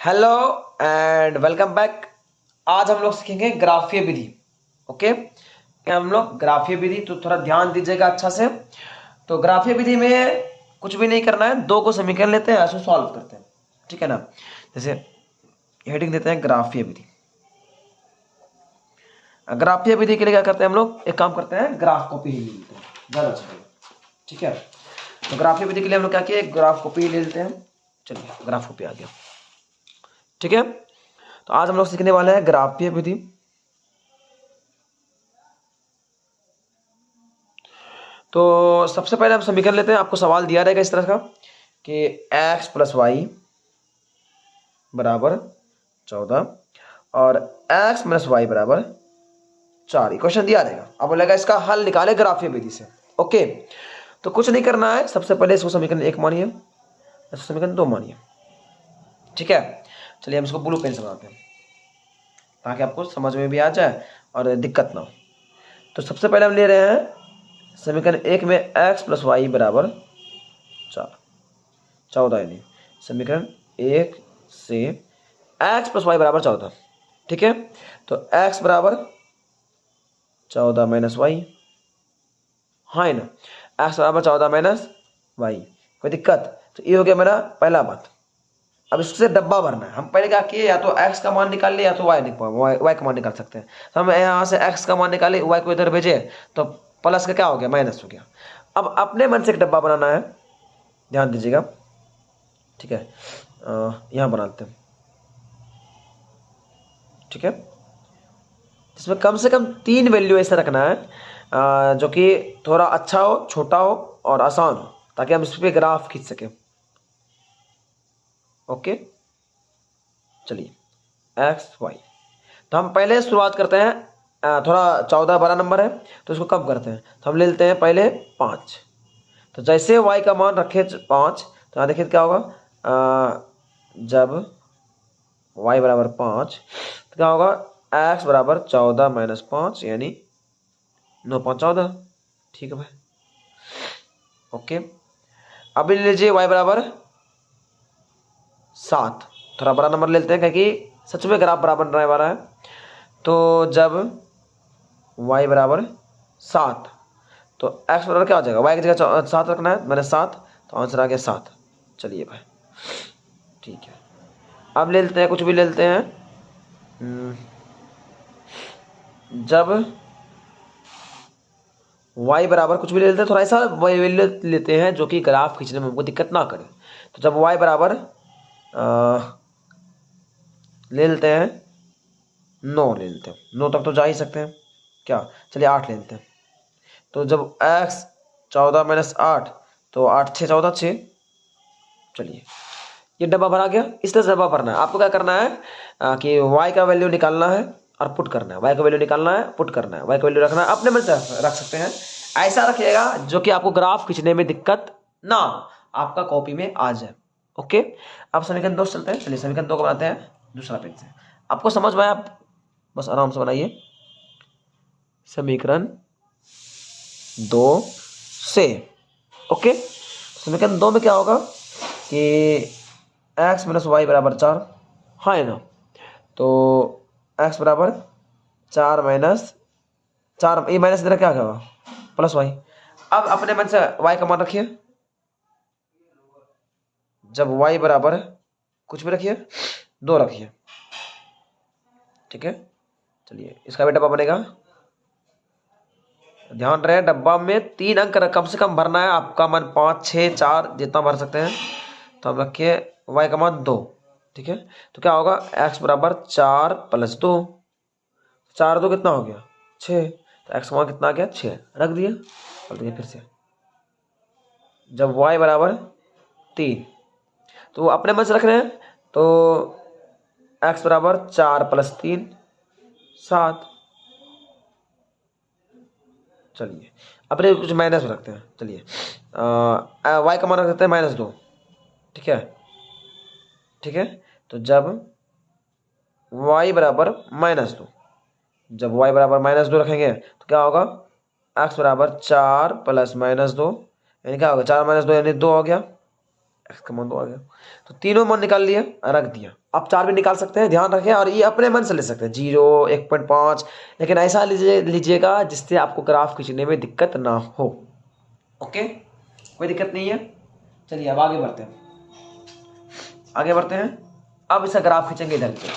Hello and welcome back. आज हम लोग सीखेंगे ग्राफीय विधि। ओके, हम लोग ग्राफीय विधि, तो थोड़ा ध्यान दीजिएगा अच्छा से। तो ग्राफीय विधि में कुछ भी नहीं करना है, दो को समीकरण लेते हैं, ऐसे सॉल्व करते हैं। ठीक है ना। जैसे हेडिंग देते हैं ग्राफीय विधि। ग्राफीय विधि के लिए क्या करते हैं हम लोग, एक काम करते हैं, ग्राफ कॉपी ही ले लेते हैं, ज़्यादा अच्छा रहेगा। ठीक है, तो ग्राफीय विधि के लिए हम लोग क्या किए, ग्राफ कॉपी ले लेते हैं। चलिए, ग्राफ कॉपी आ गया। ठीक है, तो आज हम लोग सीखने वाले हैं ग्राफीय विधि। तो सबसे पहले हम समीकरण लेते हैं। आपको सवाल दिया रहेगा इस तरह का कि x प्लस वाई बराबर 14 और x माइनस वाई बराबर 4। क्वेश्चन दिया रहेगा, अब बोलेगा इसका हल निकाले ग्राफीय विधि से। ओके, तो कुछ नहीं करना है, सबसे पहले इसको समीकरण 1 मानिए, इसको समीकरण 2 मानिए। ठीक है, चलिए हम इसको ब्लू पेन से बनाते हैं ताकि आपको समझ में भी आ जाए और दिक्कत ना हो। तो सबसे पहले हम ले रहे हैं समीकरण 1 में x प्लस वाई बराबर 14, यानी समीकरण 1 से x प्लस वाई बराबर 14। ठीक है, तो x बराबर 14 माइनस वाई, हाँ है ना, x बराबर 14 माइनस वाई। कोई दिक्कत? तो ये हो गया मेरा पहला बात। अब इससे डब्बा भरना है। हम पहले क्या किए, या तो x का मान निकाल लिया या तो y का मान निकाल सकते हैं। तो हम यहाँ से x का मान निकाले, y को इधर भेजे, तो प्लस का क्या हो गया, माइनस हो गया। अब अपने मन से एक डब्बा बनाना है, ध्यान दीजिएगा। ठीक है, यहाँ बनाते हैं। ठीक है, जिसमें कम से कम 3 वैल्यू ऐसा रखना है जो कि थोड़ा अच्छा हो, छोटा हो और आसान हो, ताकि हम इस पर ग्राफ खींच सकें। ओके, चलिए एक्स वाई। तो हम पहले शुरुआत करते हैं, थोड़ा 14 बड़ा नंबर है तो इसको कम करते हैं। तो हम ले लेते हैं पहले 5। तो जैसे y का मान रखे 5, तो यहाँ देखिए क्या होगा, जब y बराबर 5 तो क्या होगा, x बराबर 14 माइनस 5, यानी 9 5 14। ठीक है भाई, ओके। अब ले लीजिए y बराबर 7। थोड़ा बड़ा नंबर लेते हैं क्योंकि सच में ग्राफ बराबर बनने वाला है। तो जब y बराबर 7, तो x बराबर क्या हो जाएगा, y की जगह 7 रखना है, मैंने 7, तो आंसर आ गया 7। चलिए भाई, ठीक है। अब ले लेते हैं, कुछ भी ले लेते हैं। जब y बराबर कुछ भी ले लेते हैं, थोड़ा सा वैल्यू लेते हैं जो कि ग्राफ खींचने में हमको दिक्कत ना करे। तो जब y बराबर ले लेते हैं 9, ले लेते हैं 9 तक तो जा ही सकते हैं क्या, चलिए 8 ले लेते हैं। तो जब x 14 माइनस 8, तो 8 6 14 6। चलिए, ये डब्बा भरा गया। इस तरह से डब्बा भरना है। आपको क्या करना है कि y का वैल्यू निकालना है और पुट करना है, y का वैल्यू निकालना है, पुट करना है, y का वैल्यू रखना है, अपने मन से रख सकते हैं। ऐसा रखिएगा जो कि आपको ग्राफ खींचने में दिक्कत ना हो, आपका कॉपी में आ जाए। ओके, अब समीकरण 2 चलते हैं। चलिए समीकरण 2 को बनाते हैं दूसरा पेज से। आपको समझ में आया, आप बस आराम से बनाइए। समीकरण 2 से, ओके, समीकरण 2 में क्या होगा कि x माइनस वाई बराबर 4, हाँ है ना। तो x बराबर 4 माइनस 4, ये माइनस इधर क्या होगा, प्लस वाई। अब अपने मन से y का मान रखिए। जब y बराबर कुछ भी रखिए, 2 रखिए। ठीक है, चलिए इसका भी डब्बा बनेगा। ध्यान रहे, डब्बा में 3 अंक कम से कम भरना है। आपका मान 5 6 4 जितना भर सकते हैं। तो हम रखिए y का मान 2। ठीक है, तो क्या होगा, x बराबर 4 प्लस 2, 4 2 कितना हो गया 6। तो x का मान कितना आ गया 6, रख दिया। और देखिए फिर से, जब y बराबर 3, तो अपने मन से रख रहे हैं। तो x बराबर 4 प्लस 3 7। चलिए अपने कुछ माइनस में रखते हैं। चलिए y का मान रख देते हैं -2। ठीक है, ठीक है। तो जब y बराबर -2, जब y बराबर -2 रखेंगे तो क्या होगा, x बराबर 4 प्लस -2, यानी क्या होगा, 4 - 2 यानी 2 हो गया। x का मान 2 आ गया। तो तीनों मान निकाल लिए, रख दिया। अब 4 भी निकाल सकते हैं, ध्यान रखें। और ये अपने मन से ले सकते हैं 0, 1.5, लेकिन ऐसा लीजिएगा जिससे आपको ग्राफ खींचने में दिक्कत ना हो। ओके, कोई दिक्कत नहीं है। चलिए अब आगे बढ़ते हैं, आगे बढ़ते हैं। अब इसका ग्राफ खींचेंगे इधर से।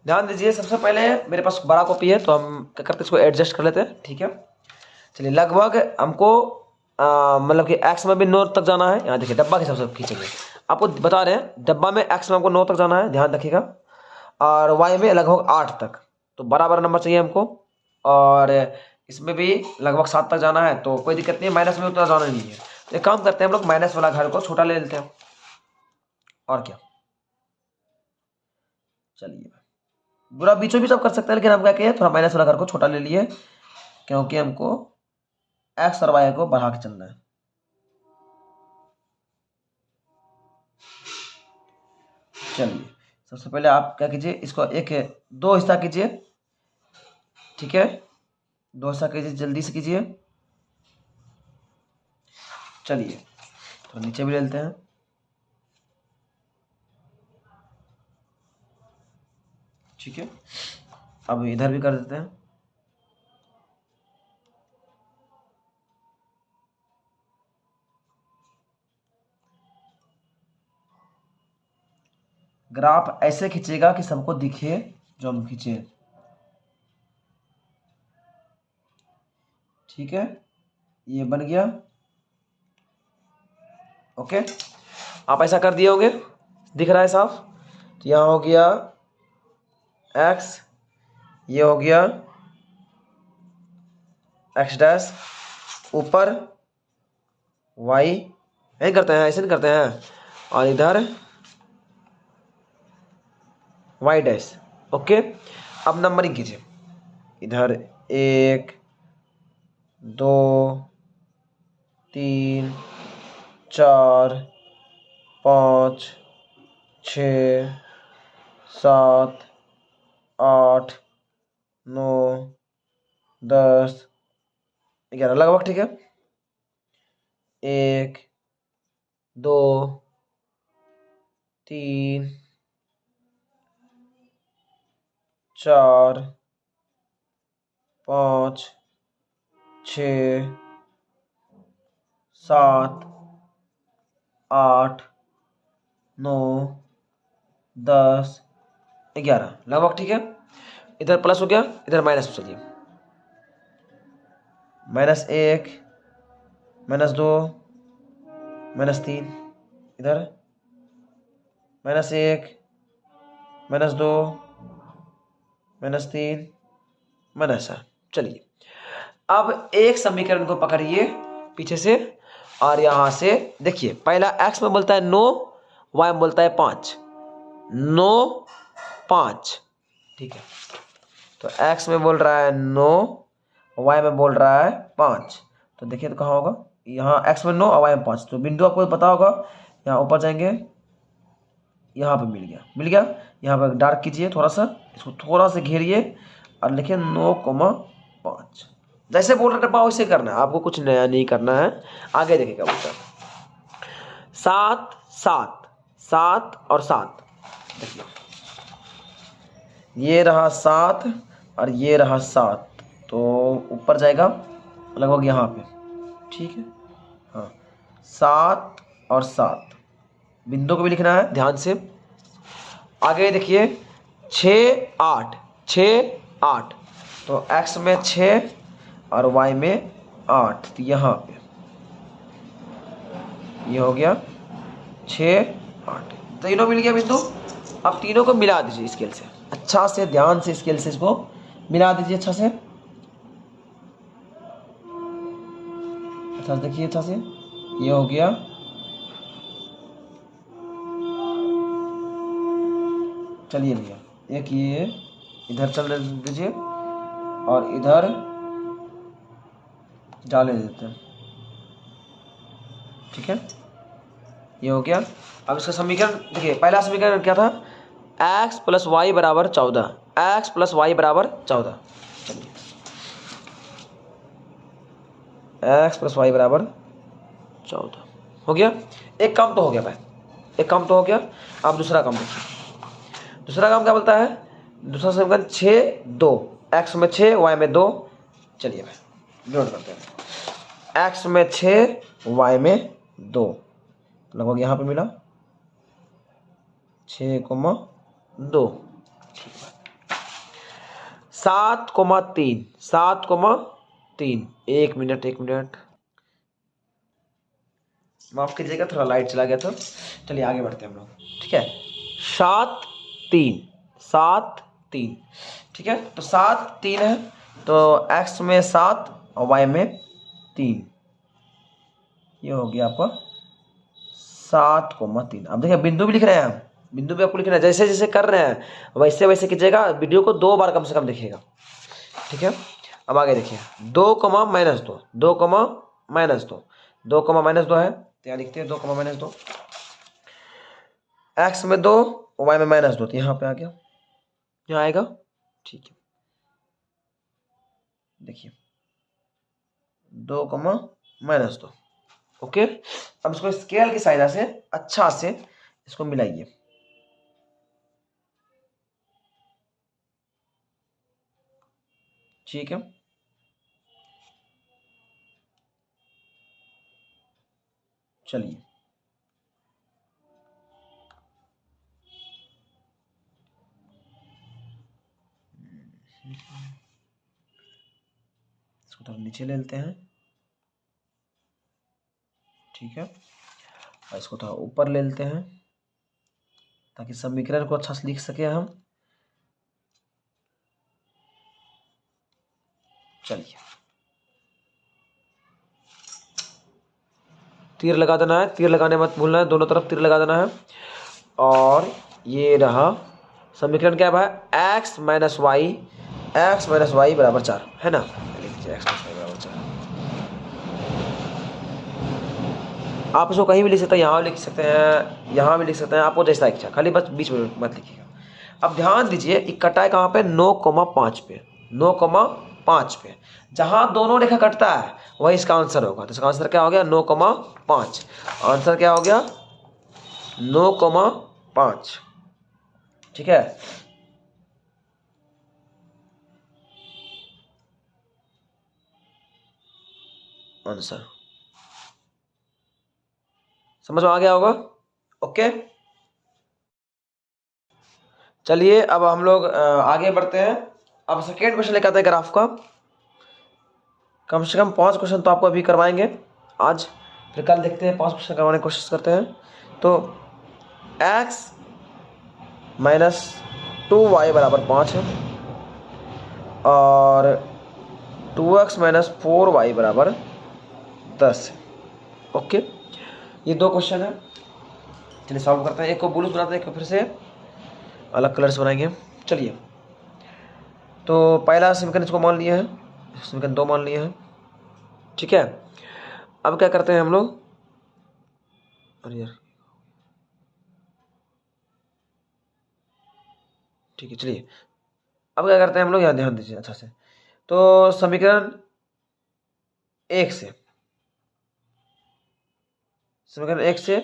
ध्यान दीजिए, सबसे पहले मेरे पास बड़ा कॉपी है तो हम क्या करते हैं, इसको एडजस्ट कर लेते हैं। ठीक है, चलिए लगभग हमको मतलब कि x में भी 9 तक जाना है। यहाँ देखिए डब्बा के हिसाब से खींचेंगे, आपको बता रहे हैं डब्बा में x में हमको 9 तक जाना है, ध्यान रखिएगा। और y में लगभग 8 तक, तो बराबर नंबर चाहिए हमको। और इसमें भी लगभग 7 तक जाना है, तो कोई दिक्कत नहीं है, माइनस में उतना जाना नहीं है। तो एक काम करते हैं हम लोग, माइनस वाला घर को छोटा ले लेते हैं, और क्या। चलिए बुरा बीचों भी सब कर सकते हैं, लेकिन हम क्या किए, थोड़ा माइनस वाला घर को छोटा ले लिए, क्योंकि हमको एक्स और वाई को बढ़ा के चलना है। चलिए सबसे पहले आप क्या कीजिए, इसको दो हिस्सा कीजिए। ठीक है, 2 हिस्सा कीजिए, जल्दी से कीजिए। चलिए तो नीचे भी ले लेते हैं। ठीक है, अब इधर भी कर देते हैं। ग्राफ ऐसे खींचेगा कि सबको दिखे जो हम खींचे। ठीक है, ये बन गया। ओके, आप ऐसा कर दिए होंगे, दिख रहा है साफ। तो यहाँ हो गया x, ये हो गया x डैश, ऊपर y, नहीं करते हैं, ऐसे नहीं करते हैं। और इधर y डैश। ओके, अब नंबरिंग कीजिए, इधर 1, 2, 3, 4, 5, 6, 7, 8, 9, 10, 11 लगभग। ठीक है, 1, 2, 3, 4, 5, 6, 7, 8, 9, 10, 11 लगभग। ठीक है, इधर प्लस हो गया, इधर माइनस हो। चलिए -1, -2, -3, इधर -1, -2, -3, -7। चलिए अब एक समीकरण को पकड़िए पीछे से, और यहां से देखिए, पहला x में बोलता है 9, y में बोलता है 5, 9, 5। ठीक है, तो x में बोल रहा है 9, y में बोल रहा है 5। तो देखिए तो कहाँ होगा, यहाँ x में 9 और y में 5। तो बिंदु आपको पता होगा, यहाँ ऊपर जाएंगे, यहाँ पे मिल गया, मिल गया। यहाँ पर डार्क कीजिए थोड़ा सा, इसको थोड़ा सा घेरिए और लिखिए 9,5। जैसे बोल रहे डब्बा वैसे करना है, आपको कुछ नया नहीं करना है। आगे देखिएगा बेटा, 7, 7, 7 और 7। देखिए ये रहा 7 और ये रहा 7, तो ऊपर जाएगा लगभग यहाँ पे। ठीक है, हाँ 7 और 7, बिंदु को भी लिखना है ध्यान से। आगे देखिए 6, 8, 6, 8, तो x में 6 और y में 8, तो यहाँ पे ये हो गया 6, 8, तीनों मिल गया बिंदु। अब तीनों को मिला दीजिए स्केल से, अच्छा से ध्यान से स्केल से इसको मिला दीजिए अच्छा से। अच्छा देखिए अच्छा से, ये हो गया। चलिए भैया, एक ये इधर चल दीजिए और इधर डाले देते हैं। ठीक है, ये हो गया। अब इसका समीकरण देखिए, पहला समीकरण क्या था, x + y = 14, x + y = 14। चलिए x + y = 14 हो गया। एक काम तो हो गया भाई, एक काम तो हो गया। अब दूसरा काम देखिए। दूसरा काम क्या बोलता है? दूसरा समीकरण 6 2, एक्स में 6 वाई में 2। चलिए भाई नोट करते हैं। एक्स में 6 वाई में 2, लगभग यहाँ पे मिला 6,2। 7,3 7,3। एक मिनट एक मिनट, माफ कीजिएगा थोड़ा लाइट चला गया था। चलिए आगे बढ़ते हैं हम लोग, ठीक है। 7,3 ठीक है। तो 7,3 है, तो x में 7 और y में 3, ये हो गया आपका 7,3। अब देखिए बिंदु भी लिख रहे हैं हम, बिंदु भी आपको लिखना है। जैसे जैसे कर रहे हैं वैसे वैसे कीजिएगा, वीडियो को 2 बार कम से कम देखिएगा, ठीक है। अब आगे देखिए 2, -2, 2, -2, 2, -2 है, तो यहाँ लिखते हैं 2, -2। एक्स में 2 वाई में -2, तो यहाँ पे आ गया, यहाँ आएगा, ठीक है। देखिए 2, -2, ओके। अब इसको स्केल की सहायता से अच्छा से इसको मिलाइए। ठीक है, चलिए इसको थोड़ा नीचे ले लेते हैं, ठीक है। और इसको थोड़ा ऊपर ले लेते हैं ताकि समीकरण को अच्छा से लिख सके हम। चलिए तीर लगा देना है, तीर लगाने मत भूलना है, दोनों तरफ तीर लगा देना है। और ये रहा समीकरण, क्या है? x - y, x - y बराबर 4 है ना। लिख दीजिए x - y बराबर 4। आप इसको कहीं भी लिख सकते हैं, यहाँ लिख सकते हैं, यहाँ भी लिख सकते हैं, आपको जैसा इच्छा, खाली बस बीच में मत लिखिएगा। अब ध्यान दीजिए ये कटा है कहाँ पे? 9,5 पे, 9,5 पे। जहाँ दोनों रेखा कटता है वही इसका आंसर होगा। तो इसका आंसर क्या हो गया? 9,5। आंसर क्या हो गया? 9,5, ठीक है। आंसर समझ में आ गया होगा, ओके। चलिए अब हम लोग आगे बढ़ते हैं। अब सेकेंड क्वेश्चन लेकर आते हैं ग्राफ का। कम से कम 5 क्वेश्चन तो आपको अभी करवाएंगे आज, फिर कल देखते हैं 5 क्वेश्चन करवाने की कोशिश करते हैं। तो x - 2y बराबर 5 है और 2x - 4y बराबर 10 है, ओके। ये 2 क्वेश्चन है, चलिए सॉल्व करते हैं। एक को ब्लू बनाते हैं, एक को फिर से अलग कलर से बनाएंगे। चलिए तो पहला समीकरण इसको मान लिया है, समीकरण 2 मान लिया है, ठीक है। अब क्या करते हैं हम लोग? अरे यार, ठीक है चलिए अब क्या करते हैं हम लोग, यहाँ ध्यान दीजिए अच्छा से। तो समीकरण 1 से, समीकरण 1 से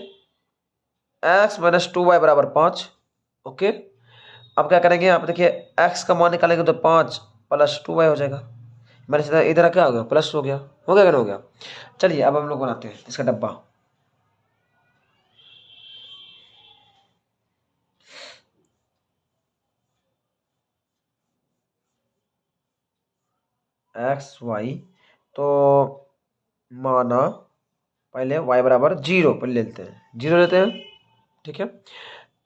x - 2y बराबर 5, ओके। अब क्या करेंगे? यहाँ पे देखिए x का मान निकालेंगे तो 5 + 2y हो जाएगा। मैंने सीधा इधर क्या हो गया? प्लस हो गया, हो गया कि नहीं हो गया? चलिए अब हम लोग बनाते हैं इसका डब्बा। XY, तो माना पहले y बराबर 0 पहले लेते हैं, 0 लेते हैं, ठीक है।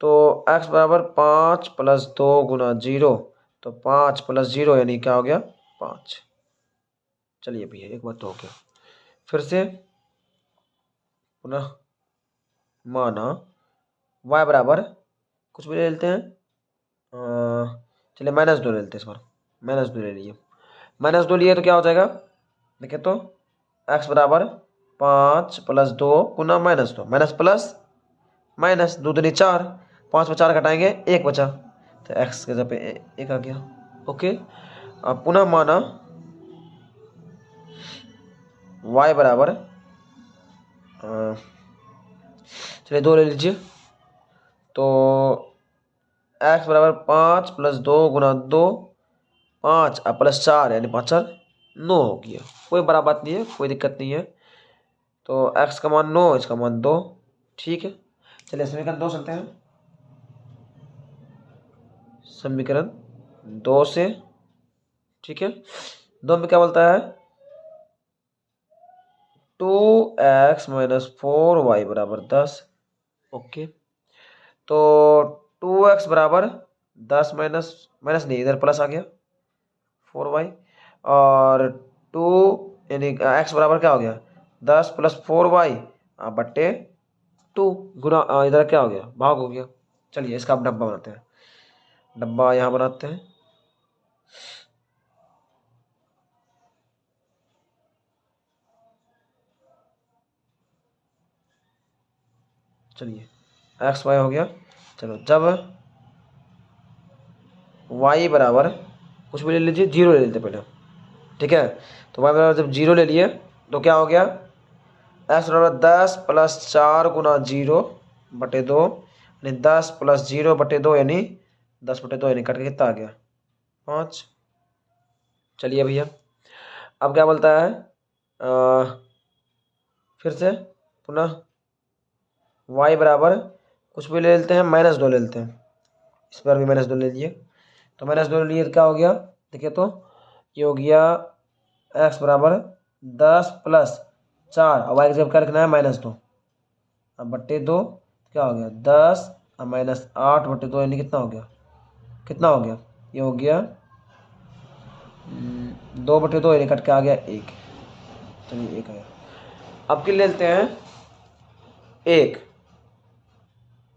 तो x बराबर 5 + 2 × 0, तो 5 + 0 यानी क्या हो गया? 5। चलिए भैया एक बात तो हो गया, फिर से पुनः माना y बराबर कुछ भी ले लेते हैं, चलिए -2 ले लेते हैं इस बार, -2 ले लिए, -2 लिए तो क्या हो जाएगा? देखिए तो x बराबर 5 + 2 गुना -2, माइनस प्लस माइनस, 2 दूनी 4, 5 में 4 घटाएंगे 1 बचा, तो x के जगह पे 1 आ गया, ओके। अब पुनः माना y बराबर चलिए 2 ले लीजिए। तो x बराबर 5 प्लस 2 गुना 2, 5 और प्लस 4 यानी 5 4 9 हो गया। कोई बड़ा बात नहीं है, कोई दिक्कत नहीं है। तो x का मान 9, इसका मान 2। ठीक है, चलिए समीकरण 2 चलते हैं। समीकरण 2 से, ठीक है, 2 में क्या बोलता है? 2x माइनस 4y बराबर 10। ओके, तो 2x बराबर 10 माइनस माइनस नहीं, इधर प्लस आ गया 4y, और 2 यानी x बराबर क्या हो गया? 10 प्लस 4y बट्टे 2 गुना इधर क्या हो गया? भाग हो गया। चलिए इसका अब डब्बा बनाते हैं। डब्बा यहाँ बनाते हैं। चलिए एक्स वाई हो गया। चलो जब y बराबर कुछ भी ले लीजिए, 0 ले लेते पहले, ठीक है। तो y बराबर जब 0 ले लिए तो क्या हो गया? x बराबर 10 प्लस 4 गुना 0 बटे 2, यानी 10 प्लस 0 बटे 2 यानी 10 बटे 2, यानी कट के कितना आ गया? 5। चलिए भैया अब क्या बोलता है? फिर से पुनः y बराबर कुछ भी ले लेते हैं, -2 ले लेते हैं। इस बार भी -2 ले लिए, तो -2 ले लिए तो क्या हो गया? देखिए तो ये हो गया x बराबर 10 प्लस 4, और y की जगह क्या लिखना है? -2। अब बट्टे 2 क्या हो गया? 10 और -8 बट्टे 2 यानी कितना हो गया? कितना हो गया? ये हो गया 2 बटे 2 यानी कट के आ गया 1। चलिए 1 आया। अब किन ले लेते हैं? 1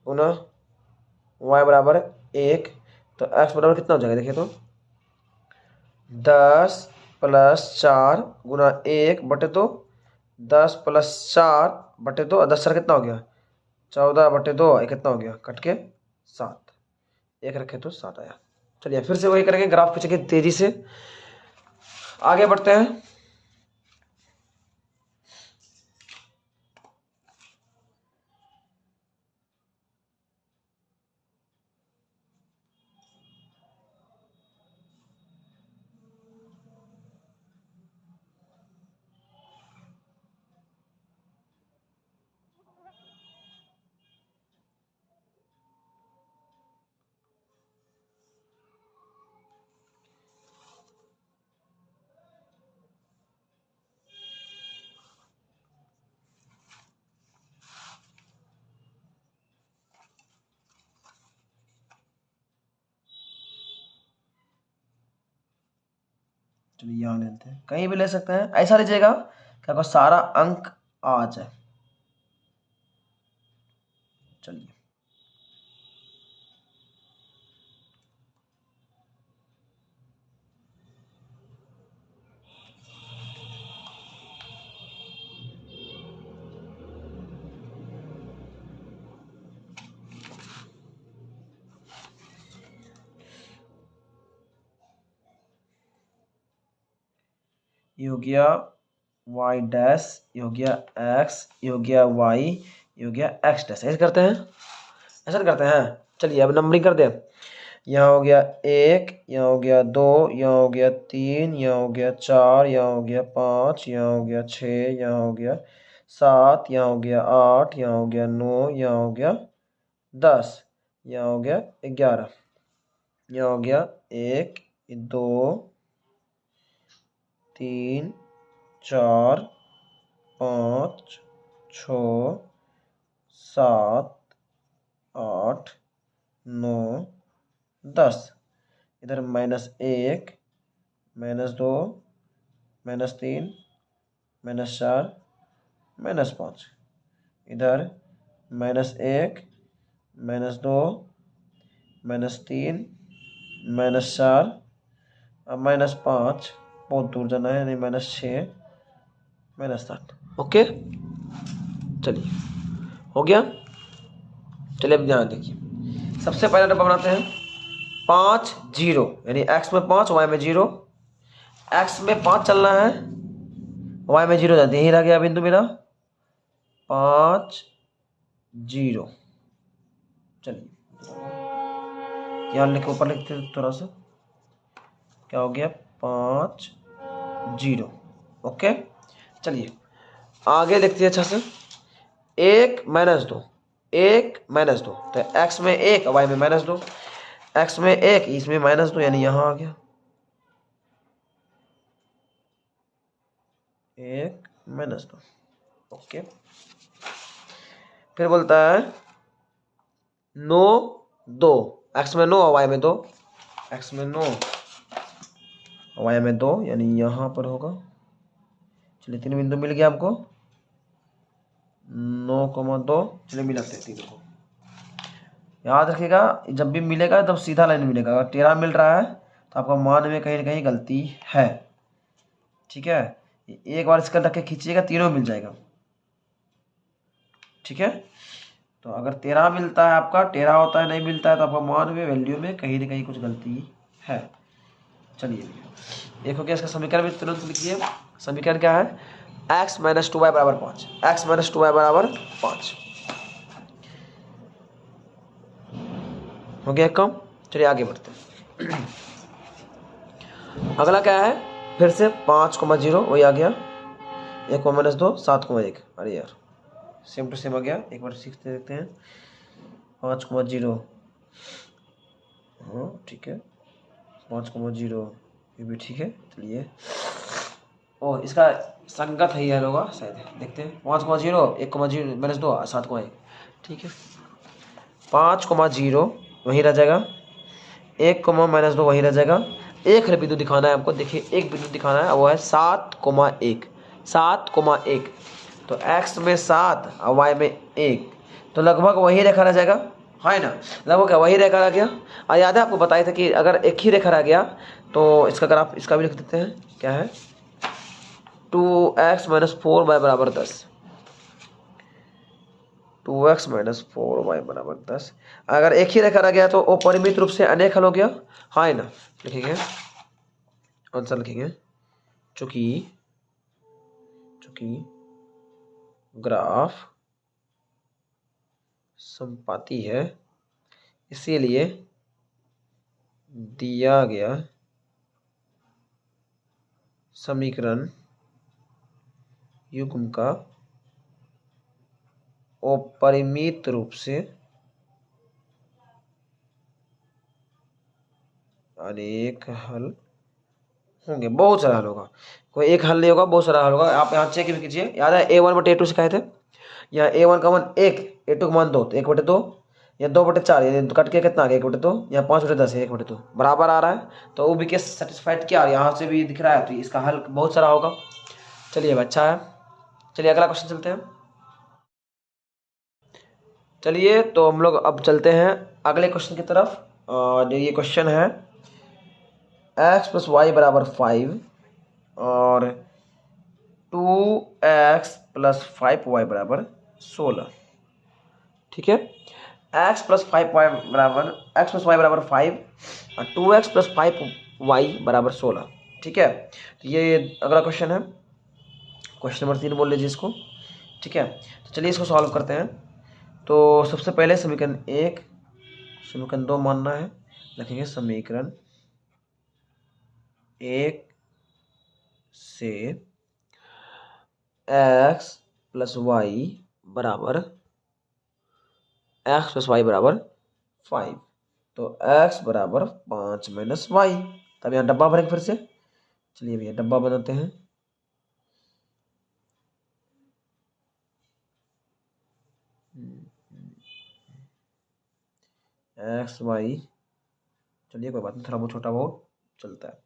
पुनः y बराबर 1, तो x बराबर कितना हो जाएगा? देखिए तो 10 प्लस 4 गुना 1 बटे 2, 10 प्लस 4 बटे 2, 10 4 कितना हो गया? 14 बटे 2, ये कितना हो गया? कट के 7, 1 रखे तो 7 आया। चलिए फिर से वही करेंगे, ग्राफ खींचेंगे तेजी से, आगे बढ़ते हैं। चलिए यहाँ लेते हैं, कहीं भी ले सकते हैं, ऐसा लीजिएगा कि आपका सारा अंक आ जाए। चलिए ये हो गया y डैश, ये हो गया x, ये हो गया y, ये हो गया x डैश। ऐसे करते हैं, ऐसा करते हैं। चलिए अब नंबरिंग कर दे। यहाँ हो गया 1, यहाँ हो गया 2, यहाँ हो गया 3, यहाँ हो गया 4, यहाँ हो गया 5, यहाँ हो गया 6, यहाँ हो गया 7, यहाँ हो गया 8, यहाँ हो गया 9, यहाँ हो गया 10, यहाँ हो गया 11, यहाँ हो गया 1 2 3 4 5 6 7 8 9 10, इधर -1 -2 -3 -4 -5, इधर -1 -2 -3 -4 और -5, बहुत दूर जाना है, यानी -6 -7। ओके चलिए हो गया। चलिए अब ध्यान देखिए, सबसे पहला डब्बा बनाते हैं 5 0, यानी x में 5 y में 0। x में 5 चलना है, y में 0 जाती है, यही रह गया बिंदु मेरा। 5 0। चलिए यहाँ लिखे, ऊपर लिखते हैं थोड़ा सा, क्या हो गया 5 0। ओके, चलिए आगे लिखते हैं अच्छा से। 1 - 2, 1 - 2, तो x में 1 y में -2, x में 1 इसमें -2, यानी यहाँ आ गया 1 - 2। ओके, फिर बोलता है 9 2, x में 9 और y में 2, x में 9 y में 2, यानी यहाँ पर होगा। चलिए 3 बिंदु मिल गया हमको, 9,2। चलिए मिलाते हैं 3 को। याद रखिएगा जब भी मिलेगा तब सीधा लाइन मिलेगा, अगर टेढ़ा मिल रहा है तो आपका मान में कहीं ना कहीं गलती है। ठीक है, एक बार इसका रख के खींचिएगा, तीनों मिल जाएगा। ठीक है, तो अगर टेढ़ा मिलता है, आपका टेढ़ा होता है, नहीं मिलता है, तो आपका मान में वैल्यू में कहीं ना कहीं कुछ गलती है। चलिए एक हो गया, इसका समीकरण भी तुरंत लिखिए। समीकरण क्या है, x - 2y = 5, x - 2y = 5 हो गया कम। चलिए आगे बढ़ते हैं। अगला क्या है, फिर से 5,0 वही आ गया, 1 - 2 7,1। अरे यार सेम टू सेम आ गया, एक बार सीखते देखते हैं। 5,0, हाँ ठीक है, 5,0 ये भी ठीक है। चलिए ओह, इसका संगत है यह होगा शायद, देखते हैं। 5,0 1,0 - 2 7,1, ठीक है। 5,0 वहीं रह जाएगा, 1, -2 वहीं रह जाएगा। एक है बिंदु दिखाना है हमको, देखिए एक बिंदु दिखाना है, वो है 7,1, 7,1। तो x में 7 और y में 1, तो लगभग वही रेखा रह जाएगा, है ना। लगभग क्या वही रेखा रह गया। और याद है आपको बताया था कि अगर एक ही रेखा रह गया तो इसका ग्राफ इसका भी लिख देते हैं, क्या है 2x - 4y = 10, 2x - 4y = 10। अगर एक ही रेखा रह गया तो वो परिमित रूप से अनेक हल हो गया, हाँ ना। लिखेंगे आंसर, लिखेंगे चूंकि ग्राफ समपाती है इसीलिए दिया गया समीकरण युग्म का अपरिमित रूप से अनेक हल होंगे। बहुत सारा हल होगा, कोई एक हल नहीं होगा, बहुत सारा हल होगा। आप यहाँ चेक भी कीजिए, याद है A1/A2 सिखाए थे। यहाँ A1 का मान 1, A2 का मान 2, तो 1/2 या 2/4, यानी कट के कितना आ गया 1/2। यहाँ 5/10 है, 1/2 बराबर आ रहा है, तो वो भी केस सेटिस्फाइड किया, यहाँ से भी दिख रहा है, तो इसका हल बहुत सारा होगा। चलिए अब अच्छा है, चलिए अगला क्वेश्चन चलते हैं। चलिए तो हम लोग अब चलते हैं अगले क्वेश्चन की तरफ। और ये क्वेश्चन है x + y = 5 और 2x + 5y = 16। ठीक है, x + y = 5 और 2x + 5y = 16। ठीक है, तो ये अगला क्वेश्चन है, क्वेश्चन नंबर 3 बोल लीजिए इसको। ठीक है, तो चलिए इसको सॉल्व करते हैं। तो सबसे पहले समीकरण 1 समीकरण 2 मानना है, लिखेंगे समीकरण 1 से x + y = 5, तो x = 5 - y। तब यहाँ डब्बा भरेंगे फिर से। चलिए भैया डब्बा बनाते हैं। x y, चलिए कोई बात नहीं, थोड़ा बहुत छोटा बहुत चलता है।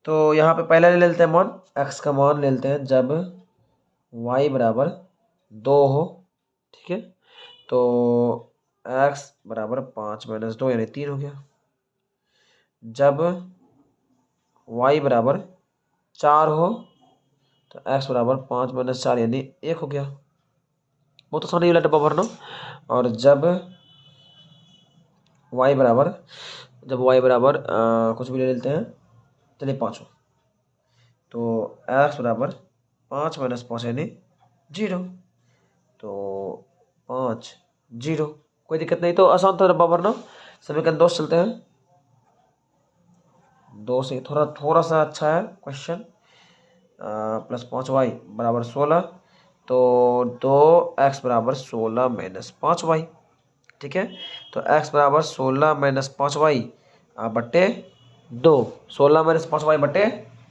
तो यहाँ पे पहले ले लेते हैं मान, x का मान ले लेते हैं जब y = 2 हो। ठीक है, तो x = 5 - 2 यानी 3 हो गया। जब y = 4 हो तो x = 5 - 4 यानी 1 हो गया। बहुत आसान ही वाला डब्बा भरना। और जब y बराबर कुछ भी ले लेते हैं, चलिए 5 हो, तो x = 5 - 5 यानी 0। तो 5 0, कोई दिक्कत नहीं। तो आसान था डब्बा भरना। समीकरण 2 से चलते हैं। 2 से थोड़ा सा अच्छा है क्वेश्चन। +5y बराबर 16, तो 2x बराबर 16 माइनस 5y। ठीक है, तो x बराबर 16 माइनस 5y बटे 2, 16 माइनस 5y बटे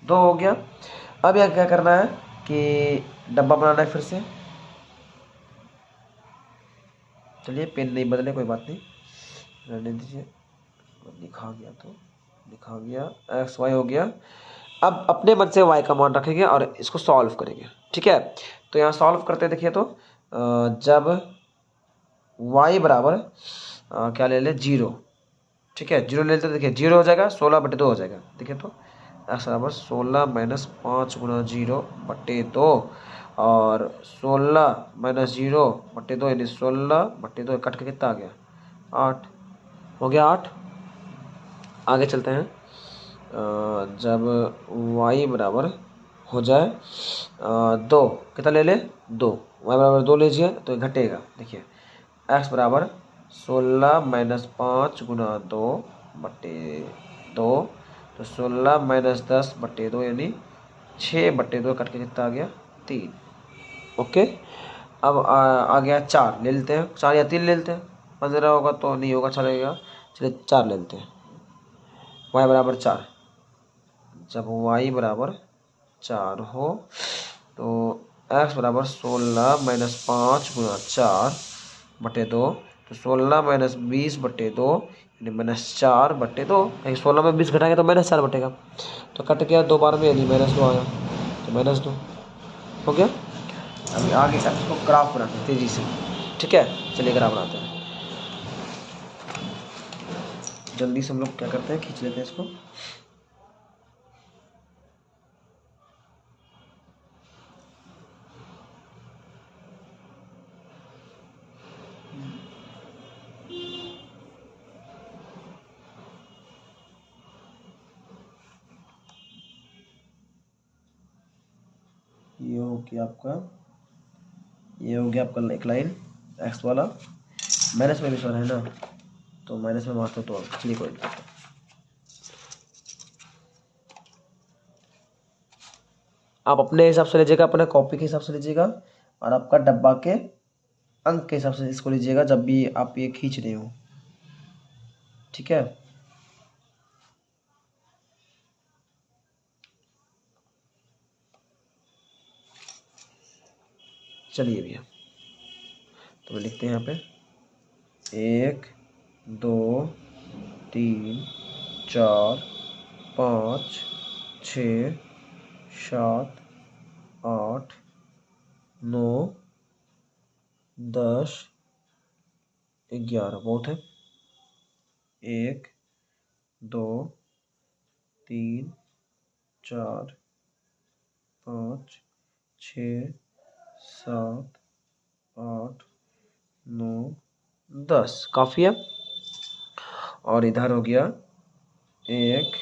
2 हो गया। अब यहाँ क्या करना है कि डब्बा बनाना है फिर से। चलिए पेन नहीं बदले, कोई बात नहीं, रहने दीजिए। लिखा गया तो लिखा गया, एक्स वाई हो गया। अब अपने मन से y का मान रखेंगे और इसको सॉल्व करेंगे। ठीक है, तो यहाँ सॉल्व करते देखिए, तो जब y बराबर क्या ले ले 0, ठीक है 0 ले लेते, देखिए 0 हो जाएगा, 16/2 हो जाएगा। देखिए तो x बराबर 16 माइनस 5 गुना 0/2, और 16 माइनस 0/2 यानी 16/2 कट के कितना आ गया 8 हो गया 8। आगे चलते हैं। जब y बराबर हो जाए 2, कितना ले ले 2, y बराबर 2 लीजिए तो ये घटेगा। देखिए x बराबर 16 माइनस 5 गुना 2/2, तो 16 माइनस 10/2 यानी 6/2 कट के कितना आ गया 3। ओके, अब आ गया 4 ले लेते हैं, 4 या 3 ले लेते हैं, 15 होगा तो नहीं होगा, अच्छा लगेगा। चलिए 4 ले लेते हैं। y बराबर 4, जब y बराबर 4 हो तो x बराबर 16 माइनस 5 गुना 4/2, तो 16 माइनस 20/2 यानी -4/2। कहीं 16 में 20 घटाएंगे तो -4 बटेगा, तो कट गया 2 बार में, यानी -2 आया, तो -2 हो गया। अभी आगे सब इसको ग्राफ बनाते हैं तेजी से। ठीक है, चलिए ग्राफ बनाते हैं जल्दी से। हम लोग क्या करते हैं, खींच लेते हैं इसको। ये हो गया आपका एक लाइन एक्स वाला, माइनस में भी सर है ना, तो माइनस में मारते तो चलिए कोई नहीं। आप अपने हिसाब से लीजिएगा, अपने कॉपी के हिसाब से लीजिएगा, और आपका डब्बा के अंक के हिसाब से इसको लीजिएगा जब भी आप ये खींच रहे हो। ठीक है, चलिए भैया, तो लिखते हैं यहाँ पे 1 2 3 4 5 6 7 8 9 10 11, बहुत है। 1 2 3 4 5 6 7 8 9 10, काफ़ी है। और इधर हो गया 1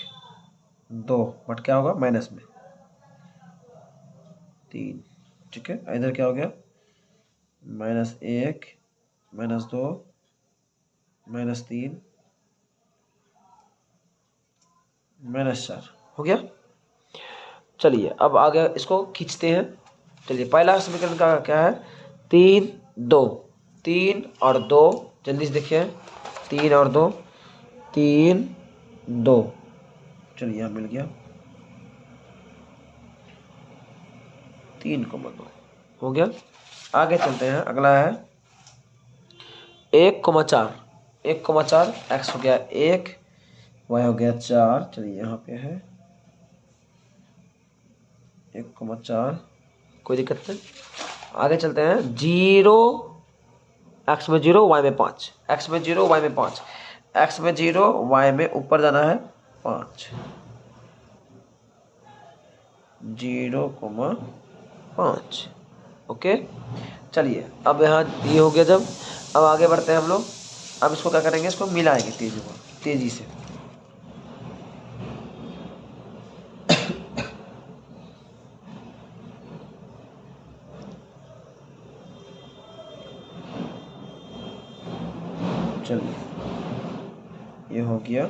2, बट क्या होगा माइनस में 3। ठीक है, इधर क्या हो गया -1 -2 -3 -4 हो गया। चलिए अब आगे इसको खींचते हैं। चलिए पहला समीकरण का क्या है, 3 2, 3 और 2, जल्दी से देखिए 3 और 2, 3 2, चलिए यहाँ मिल गया 3,2 हो गया। आगे चलते हैं, अगला है 1,4, 1,4 एक्स हो गया 1, वाई हो गया 4, चलिए यहाँ पे है 1,4, कोई दिक्कत नहीं। आगे चलते हैं 0, एक्स में 0 वाई में 5, एक्स में 0 वाई में 5, एक्स में 0 वाई में ऊपर जाना है 5, 0,5। ओके, चलिए अब यहाँ ये हो गया। जब अब आगे बढ़ते हैं हम लोग, अब इसको क्या करेंगे, इसको मिलाएंगे तेजी से। चलिए ये हो गया,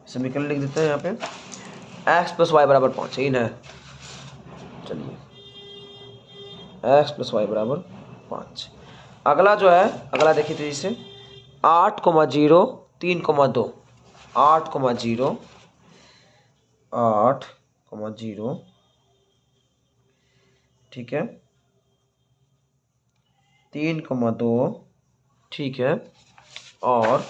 समीकरण लिख देते हैं यहाँ पे, x प्लस वाई बराबर 5 इन है। चलिए x प्लस वाई बराबर 5। अगला जो है, अगला देखिए तेजी से, 8,0 3,2, 8,0 8,0 ठीक है, 3,2 ठीक है, और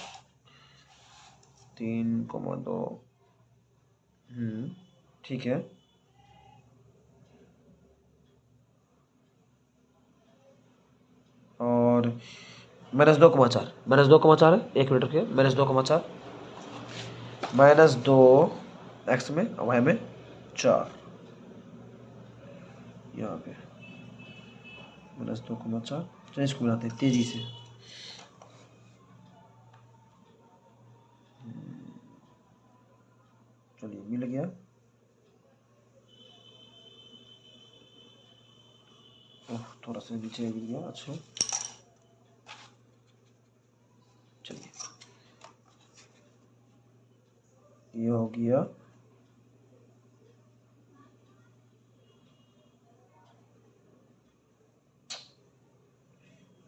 3,2 ठीक है, और -2,4 -2,4 है, 1 मिनट रखिए, -2,4 -2 x में और y में 4, यहाँ पे -2,4। चलिए इसको बनाते हैं तेजी से। चलिए मिल गया, थोड़ा सा नीचे गिर गया। अच्छा चलिए ये हो गया,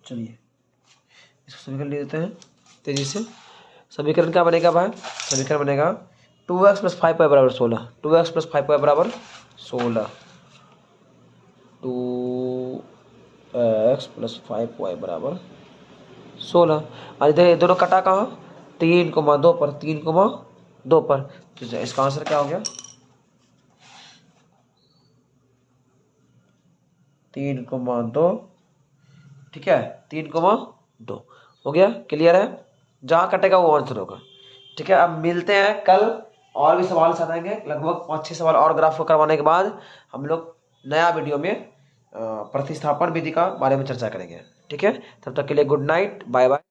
चलिए इसको समीकरण ले देते हैं तेजी से। समीकरण क्या बनेगा भाई? समीकरण बनेगा 2x प्लस 5y बराबर 16, 2x प्लस 5y बराबर 16, 2x प्लस 5y बराबर 16। और इधर दोनों कटा कहाँ? 3,2 पर, 3,2 पर, तो इसका आंसर क्या हो गया? 3,2 ठीक है, 3,2 हो गया। क्लियर है? जहाँ कटेगा वो आंसर होगा। ठीक है, अब मिलते हैं कल, और भी सवाल साथ आएंगे, लगभग 5-6 सवाल और ग्राफ को करवाने के बाद हम लोग नया वीडियो में प्रतिस्थापन विधि का बारे में चर्चा करेंगे। ठीक है, तब तक के लिए गुड नाइट, बाय बाय।